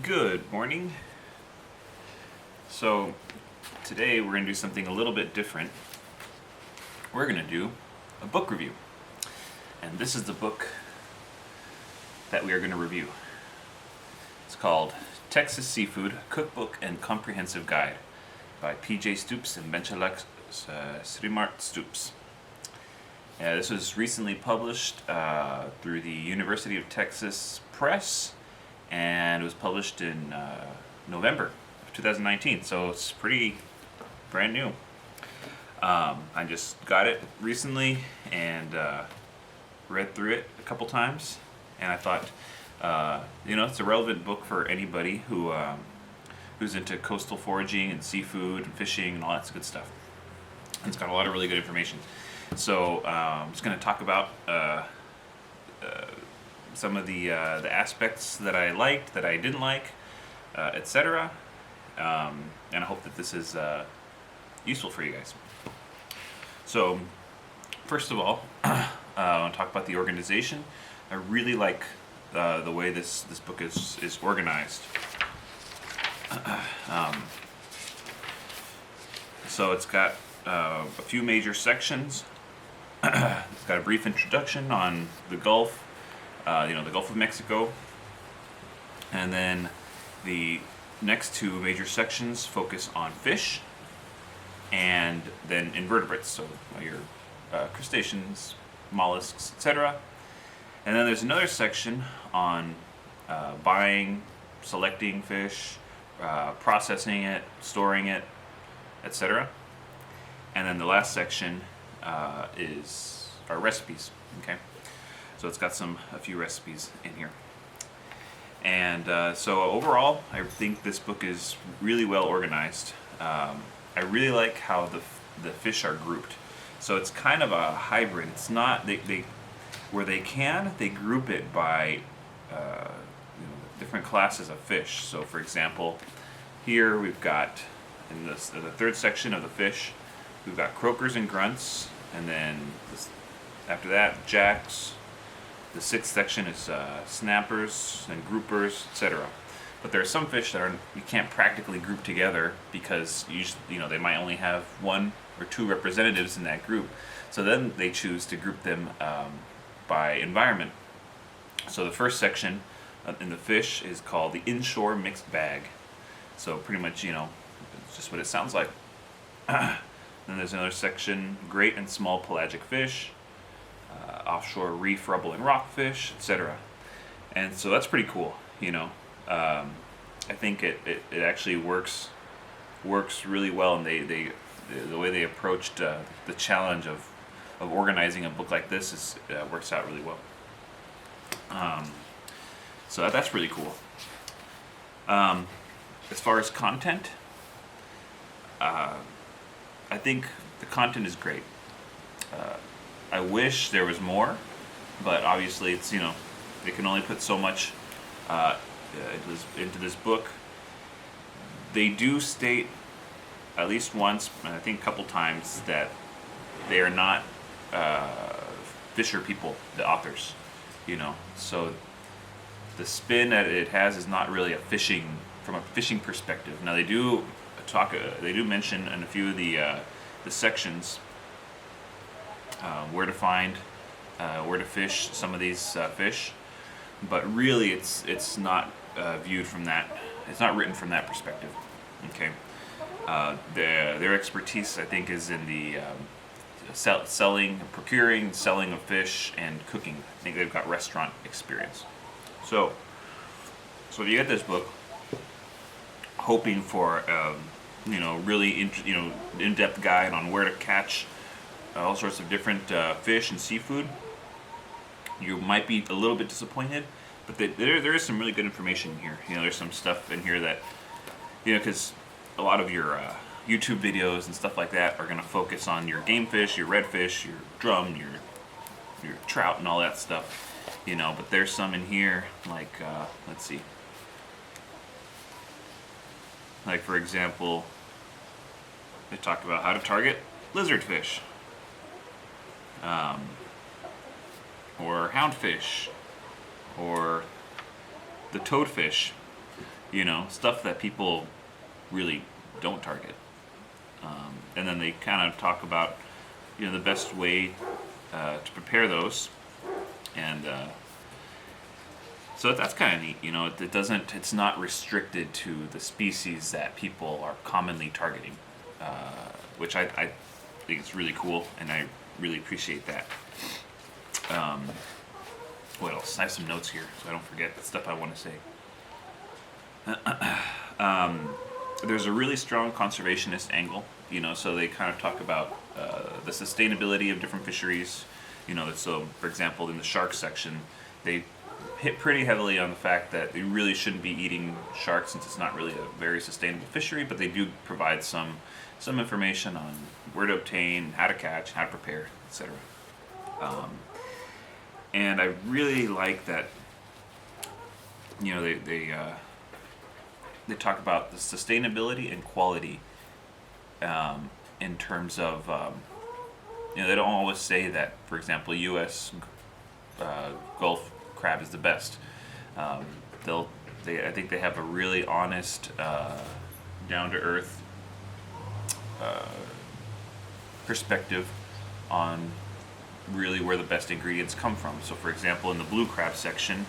Good morning. So today we're going to do something a little bit different. We're going to do a book review. And this is the book that we are going to review. It's called Texas Seafood Cookbook and Comprehensive Guide by P.J. Stoops and Benchalak Srimart Stoops. This was recently published through the University of Texas Press, and it was published in November of 2019, so it's pretty brand new. I just got it recently and read through it a couple times, and I thought, it's a relevant book for anybody who's into coastal foraging and seafood and fishing and all that good stuff. And it's got a lot of really good information. So I'm just going to talk about some of the aspects that I liked, that I didn't like, etc. And I hope that this is useful for you guys. So, first of all, I want to talk about the organization. I really like the way this book is organized. So it's got a few major sections. It's got a brief introduction on the Gulf, the Gulf of Mexico, and then the next two major sections focus on fish, and then invertebrates, so your crustaceans, mollusks, etc. And then there's another section on buying, selecting fish, processing it, storing it, etc. And then the last section is our recipes. Okay, so it's got a few recipes in here. And so overall, I think this book is really well organized. I really like how the fish are grouped. So it's kind of a hybrid. It's not where they group it by different classes of fish. So for example, here we've got in the third section of the fish, we've got croakers and grunts, and then after that, jacks. The sixth section is snappers and groupers, etc. But there are some fish that you can't practically group together because they might only have one or two representatives in that group. So then they choose to group them by environment. So the first section in the fish is called the inshore mixed bag. So pretty much, it's just what it sounds like. Then there's another section, great and small pelagic fish, offshore reef, rubble, and rockfish, etc. And so that's pretty cool, I think it actually works really well, and the way they approached the challenge of organizing a book like this works out really well. So that's really cool. As far as content, I think the content is great. I wish there was more, but obviously it's they can only put so much into this book. They do state at least once, and I think a couple times, that they are not fisher people, the authors. So the spin that it has is not really from a fishing perspective. Now they do mention in a few of the sections where to find, where to fish some of these fish, but really it's not viewed from that. It's not written from that perspective. Okay, their expertise, I think, is in the procuring, selling of fish, and cooking. I think they've got restaurant experience. So if you get this book, hoping for really in-depth guide on where to catch all sorts of different fish and seafood, you might be a little bit disappointed, but there is some really good information in here. There's some stuff in here that, because a lot of your YouTube videos and stuff like that are going to focus on your game fish, your redfish, your drum, your trout, and all that stuff. But there's some in here like let's see. Like for example, they talk about how to target lizardfish. or houndfish, or the toadfish. Stuff that people really don't target. And then they kind of talk about the best way to prepare those, and so that's kind of neat. It's not restricted to the species that people are commonly targeting, which I think is really cool, and I really appreciate that. What else? I have some notes here so I don't forget the stuff I want to say. There's a really strong conservationist angle, so they kind of talk about the sustainability of different fisheries. So for example, in the shark section, they hit pretty heavily on the fact that you really shouldn't be eating sharks since it's not really a very sustainable fishery, but they do provide some information on where to obtain, how to catch, how to prepare, etc. And I really like that. They talk about the sustainability and quality in terms of they don't always say that, for example, U.S. Gulf crab is the best. I think they have a really honest, down to earth perspective on really where the best ingredients come from. So for example, in the blue crab section,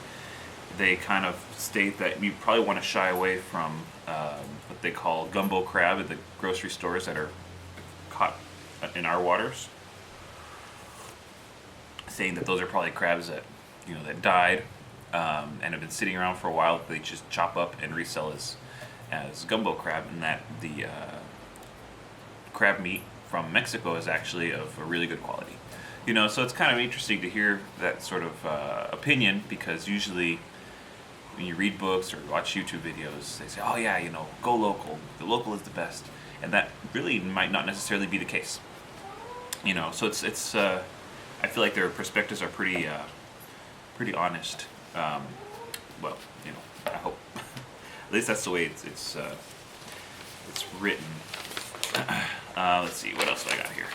they kind of state that you probably want to shy away from what they call gumbo crab at the grocery stores that are caught in our waters, saying that those are probably crabs that that died and have been sitting around for a while. They just chop up and resell as gumbo crab, and that the crab meat from Mexico is actually of a really good quality. So it's kind of interesting to hear that sort of opinion, because usually when you read books or watch YouTube videos, they say, oh yeah, go local. The local is the best. And that really might not necessarily be the case. So it's I feel like their perspectives are pretty honest. Well, I hope. At least that's the way it's written. Let's see, what else do I got here?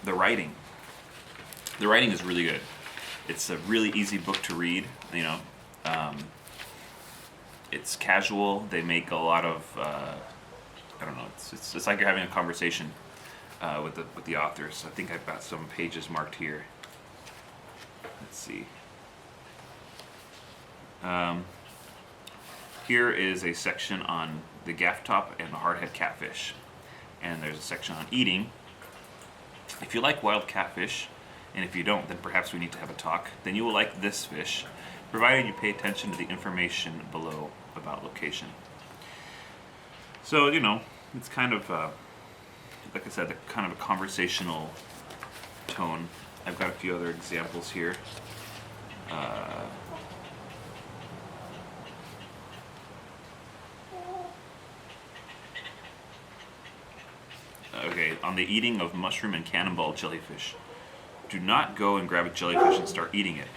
The writing. The writing is really good. It's a really easy book to read. It's casual. They make a lot of I don't know. It's like you're having a conversation with the authors. I think I've got some pages marked here. Let's see. Here is a section on the gaff top and the hardhead catfish, and there's a section on eating. If you like wild catfish, and if you don't, then perhaps we need to have a talk, then you will like this fish, provided you pay attention to the information below about location. So, it's kind of, like I said, kind of a conversational tone. I've got a few other examples here. Okay, on the eating of mushroom and cannonball jellyfish. Do not go and grab a jellyfish and start eating it.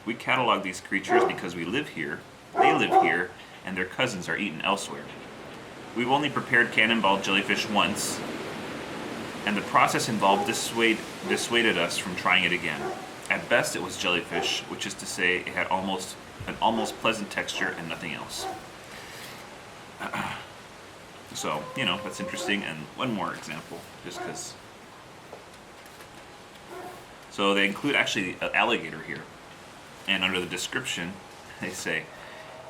We catalog these creatures because we live here, they live here, and their cousins are eaten elsewhere. We've only prepared cannonball jellyfish once, and the process involved dissuaded us from trying it again. At best, it was jellyfish, which is to say it had an almost pleasant texture and nothing else. So, that's interesting. And one more example, just because. So they include actually an alligator here. And under the description, they say,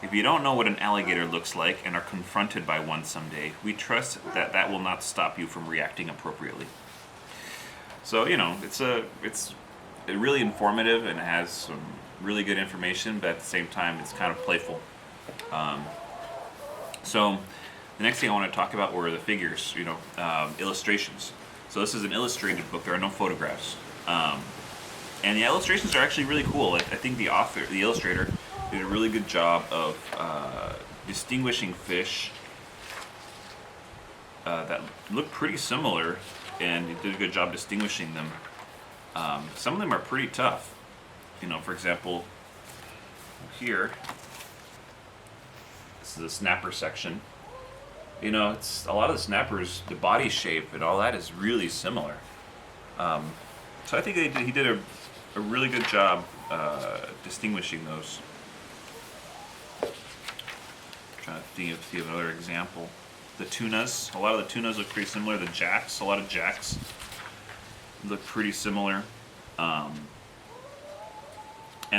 if you don't know what an alligator looks like and are confronted by one someday, we trust that will not stop you from reacting appropriately. So, it's really informative and has some really good information, but at the same time, it's kind of playful. So the next thing I want to talk about were the figures, illustrations. So this is an illustrated book. There are no photographs. And the illustrations are actually really cool. I think the illustrator, did a really good job of distinguishing fish that look pretty similar, and he did a good job distinguishing them. Some of them are pretty tough. For example, here, this is the snapper section. It's a lot of the snappers, the body shape and all that is really similar. So I think he did a a really good job distinguishing those. Trying to think of another example. The tunas, a lot of the tunas look pretty similar. The jacks, a lot of jacks look pretty similar. And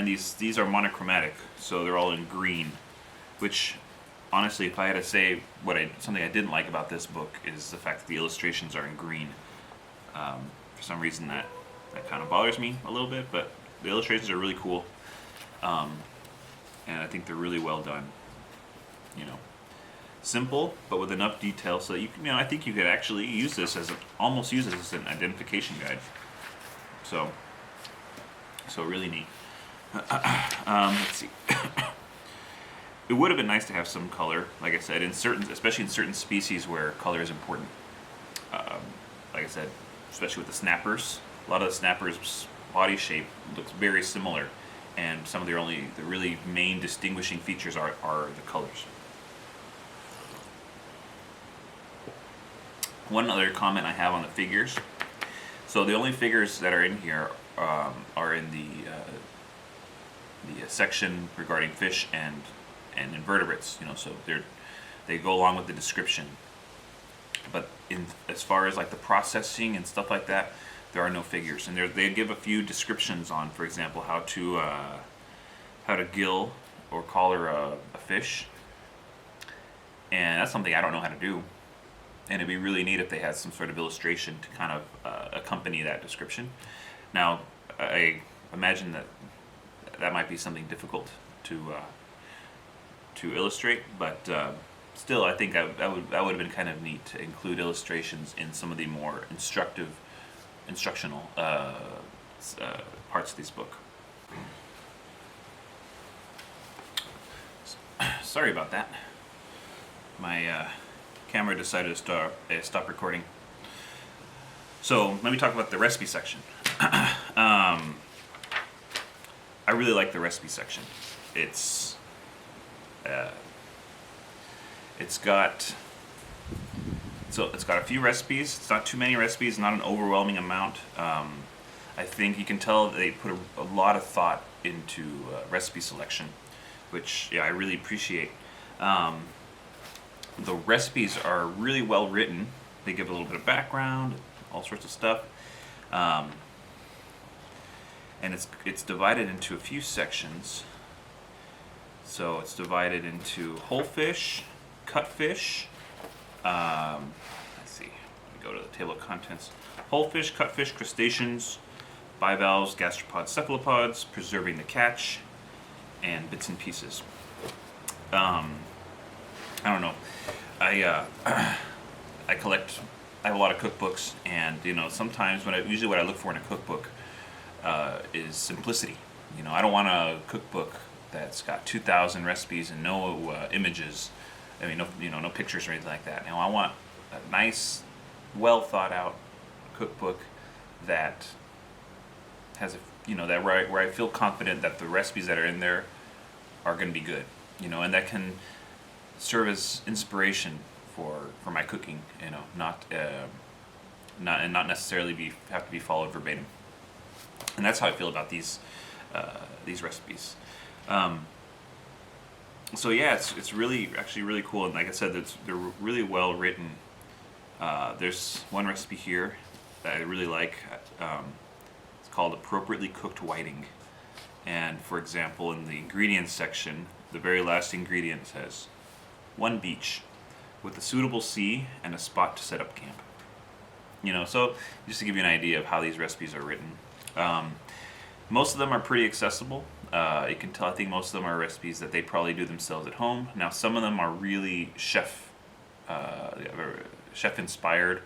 these are monochromatic, so they're all in green, which honestly, if I had to say something I didn't like about this book is the fact that the illustrations are in green. For some reason that kind of bothers me a little bit, but the illustrations are really cool, and I think they're really well done. You know, simple but with enough detail so that you can, I think you could actually use this almost use this as an identification guide. So really neat. Let's see. It would have been nice to have some color, like I said, especially in certain species where color is important. Like I said, especially with the snappers. A lot of the snappers' body shape looks very similar, and some of the really main distinguishing features are the colors. One other comment I have on the figures. So the only figures that are in here are in the section regarding fish and invertebrates. So they go along with the description. But as far as like the processing and stuff like that, there are no figures, and they give a few descriptions on, for example, how to gill or collar a fish, and that's something I don't know how to do. And it'd be really neat if they had some sort of illustration to kind of accompany that description. Now, I imagine that might be something difficult to illustrate, but still, I think that would have been kind of neat to include illustrations in some of the more instructional parts of this book. Sorry about that. My camera decided to stop recording. So let me talk about the recipe section. I really like the recipe section. It's got a few recipes. It's not too many recipes, not an overwhelming amount. I think you can tell they put a lot of thought into recipe selection, which I really appreciate. The recipes are really well written. They give a little bit of background, all sorts of stuff, and it's divided into a few sections. So it's divided into whole fish, cut fish. Let's see. Let me go to the table of contents. Whole fish, cut fish, crustaceans, bivalves, gastropods, cephalopods, preserving the catch, and bits and pieces. I don't know. I have a lot of cookbooks, and sometimes usually what I look for in a cookbook is simplicity. I don't want a cookbook that's got 2,000 recipes and no images. I mean, no pictures or anything like that. I want a nice, well thought out cookbook that has where I feel confident that the recipes that are in there are going to be good. And that can serve as inspiration for my cooking. Not necessarily have to be followed verbatim. And that's how I feel about these recipes. So yeah, it's actually really cool, and like I said, they're really well written. There's one recipe here that I really like. It's called appropriately cooked whiting, and for example, in the ingredients section, the very last ingredient says 1 beach with a suitable sea and a spot to set up camp. So just to give you an idea of how these recipes are written. Most of them are pretty accessible. You can tell, I think most of them are recipes that they probably do themselves at home. Now, some of them are really chef inspired,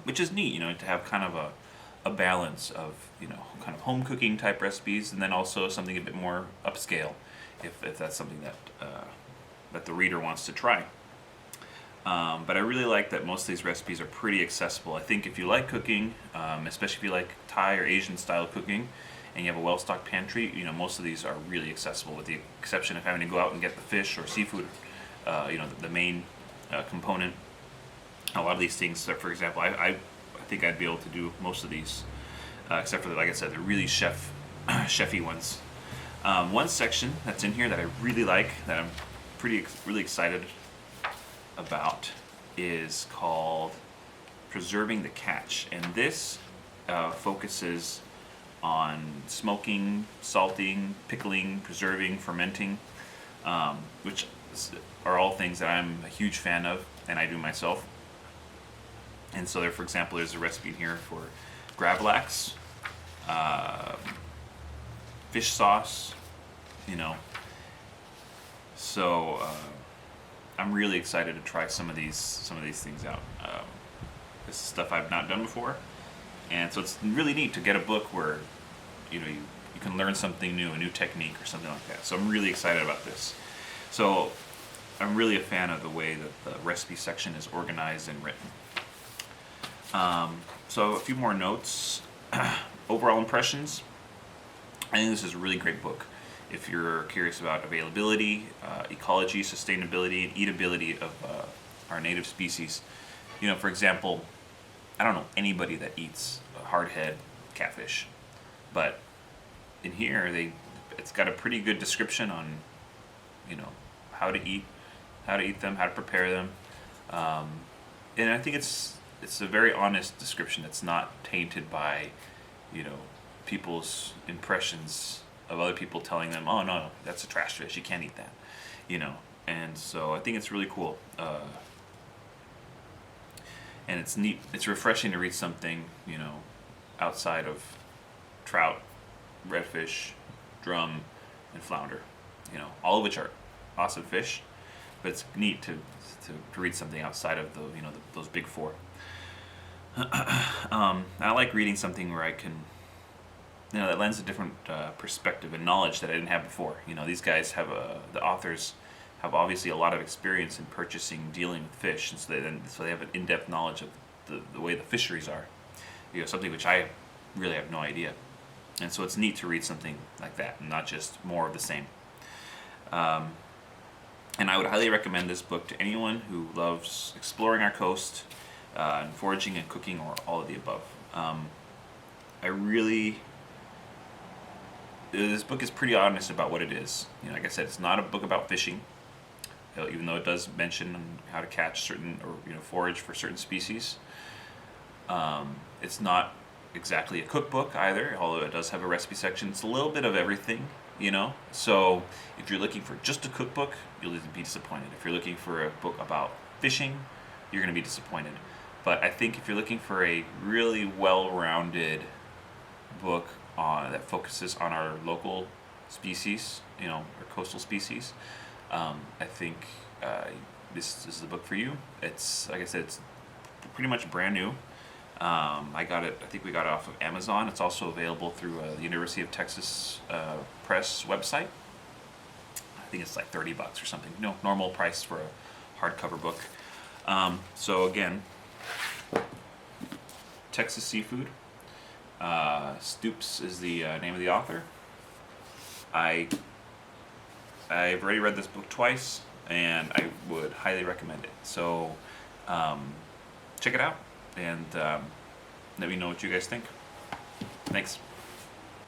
which is neat, to have kind of a balance of, kind of home cooking type recipes, and then also something a bit more upscale, if that's something that the reader wants to try. But I really like that most of these recipes are pretty accessible. I think if you like cooking, especially if you like Thai or Asian style cooking, and you have a well-stocked pantry, most of these are really accessible, with the exception of having to go out and get the fish or seafood, the main component. A lot of these things, for example, I think I'd be able to do most of these except for like I said, the really chefy ones. One section that's in here that I really like, that I'm really excited about, is called Preserving the Catch, and this focuses on smoking, salting, pickling, preserving, fermenting, which are all things that I'm a huge fan of, and I do myself. And so there, for example, there's a recipe in here for gravlax, fish sauce, you know. So I'm really excited to try some of these things out. This is stuff I've not done before, and so it's really neat to get a book where you can learn something new, a new technique or something like that. So I'm really excited about this. So I'm really a fan of the way that the recipe section is organized and written. So a few more notes. Overall impressions. I think this is a really great book if you're curious about availability, ecology, sustainability, and eatability of our native species. For example, I don't know anybody that eats hardhead catfish, but in here it's got a pretty good description on how to eat them, how to prepare them, and I think it's a very honest description. It's not tainted by people's impressions of other people telling them, oh no, that's a trash fish, you can't eat that, and so I think it's really cool, and it's neat, it's refreshing to read something outside of trout, redfish, drum, and flounder, all of which are awesome fish, but it's neat to read something outside of those big four. I like reading something where I can, that lends a different perspective and knowledge that I didn't have before. These guys the authors have obviously a lot of experience in purchasing, dealing with fish, and so they have an in-depth knowledge of the way the fisheries are. Something which I really have no idea, and so it's neat to read something like that, and not just more of the same. And I would highly recommend this book to anyone who loves exploring our coast, and foraging and cooking, or all of the above. This book is pretty honest about what it is. Like I said, it's not a book about fishing, even though it does mention how to catch certain, or forage for certain species. It's not exactly a cookbook either, although it does have a recipe section. It's a little bit of everything, So if you're looking for just a cookbook, you'll be disappointed. If you're looking for a book about fishing, you're going to be disappointed. But I think if you're looking for a really well-rounded book that focuses on our local species, our coastal species, I think this is the book for you. It's, like I said, it's pretty much brand new. I think we got it off of Amazon. It's also available through the University of Texas Press website. I think it's like $30 or something. Normal price for a hardcover book. So again, Texas Seafood. Stoops is the name of the author. I've already read this book twice, and I would highly recommend it. So check it out, and let me know what you guys think. Thanks.